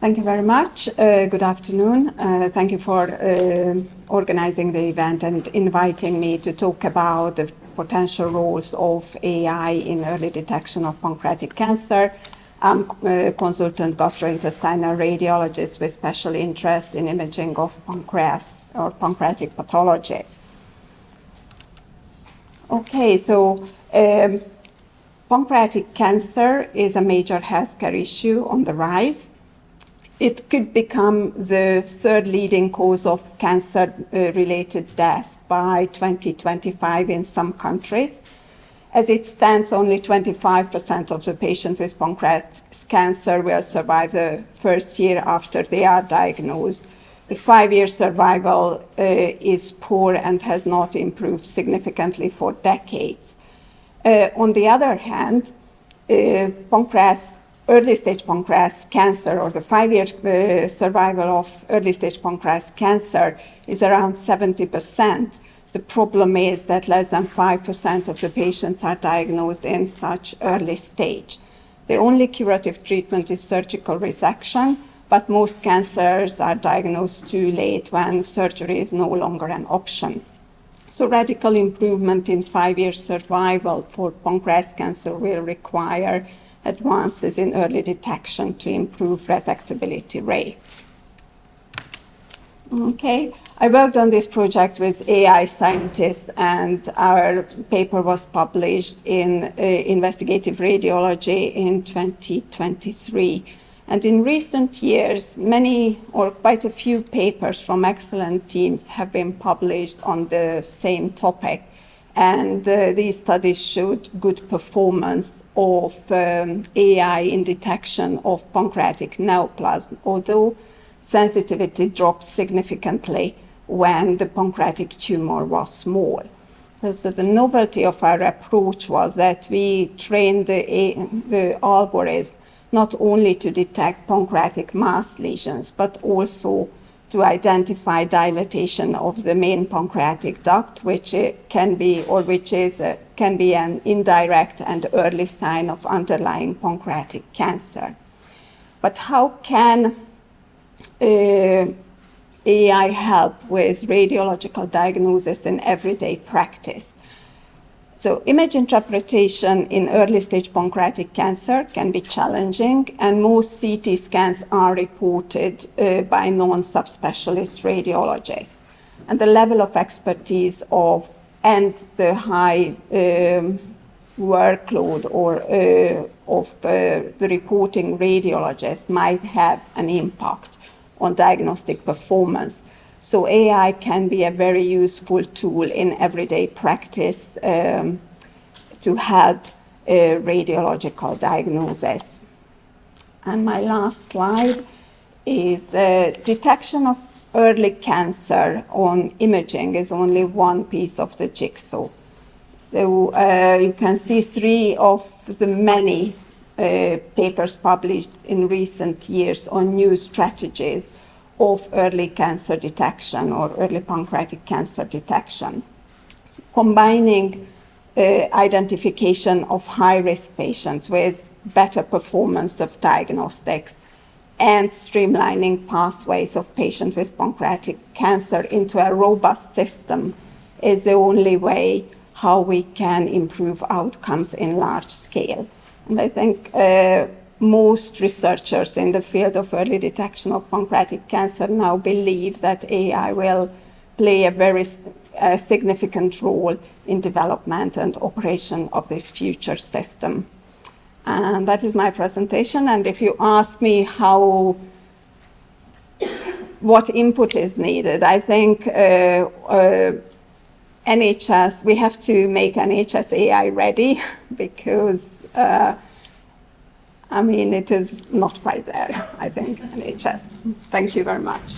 Thank you very much. Good afternoon. Thank you for organizing the event and inviting me to talk about the potential roles of AI in early detection of pancreatic cancer. I'm a consultant gastrointestinal radiologist with special interest in imaging of pancreas or pancreatic pathologies. Okay, so pancreatic cancer is a major healthcare issue on the rise. It could become the third leading cause of cancer-related deaths by 2025 in some countries. As it stands, only 25% of the patients with pancreatic cancer will survive the first year after they are diagnosed. The 5-year survival is poor and has not improved significantly for decades. On the other hand, early-stage pancreas cancer, or the 5-year survival of early-stage pancreas cancer, is around 70%. The problem is that less than 5% of the patients are diagnosed in such early stage. The only curative treatment is surgical resection, but most cancers are diagnosed too late when surgery is no longer an option. So radical improvement in 5-year survival for pancreas cancer will require advances in early detection to improve resectability rates. Okay, I worked on this project with AI scientists, and our paper was published in Investigative Radiology in 2023. And in recent years, many or quite a few papers from excellent teams have been published on the same topic. And these studies showed good performance of AI in detection of pancreatic neoplasm, although sensitivity dropped significantly when the pancreatic tumor was small. So the novelty of our approach was that we trained the algorithm not only to detect pancreatic mass lesions, but also to identify dilatation of the main pancreatic duct, which can be an indirect and early sign of underlying pancreatic cancer. But how can AI help with radiological diagnosis in everyday practice? So image interpretation in early-stage pancreatic cancer can be challenging, and most CT scans are reported by non-subspecialist radiologists. And the level of expertise and the high workload of the reporting radiologist might have an impact on diagnostic performance. So AI can be a very useful tool in everyday practice to help radiological diagnosis. And my last slide is detection of early cancer on imaging is only one piece of the jigsaw. So you can see 3 of the many papers published in recent years on new strategies of early cancer detection or early pancreatic cancer detection. So combining identification of high-risk patients with better performance of diagnostics and streamlining pathways of patients with pancreatic cancer into a robust system is the only way how we can improve outcomes in large scale. And I think most researchers in the field of early detection of pancreatic cancer now believe that AI will play a very significant role in development and operation of this future system. And that is my presentation. And if you ask me what input is needed, I think NHS, we have to make NHS AI ready because it is not quite there, I think, NHS. Thank you very much.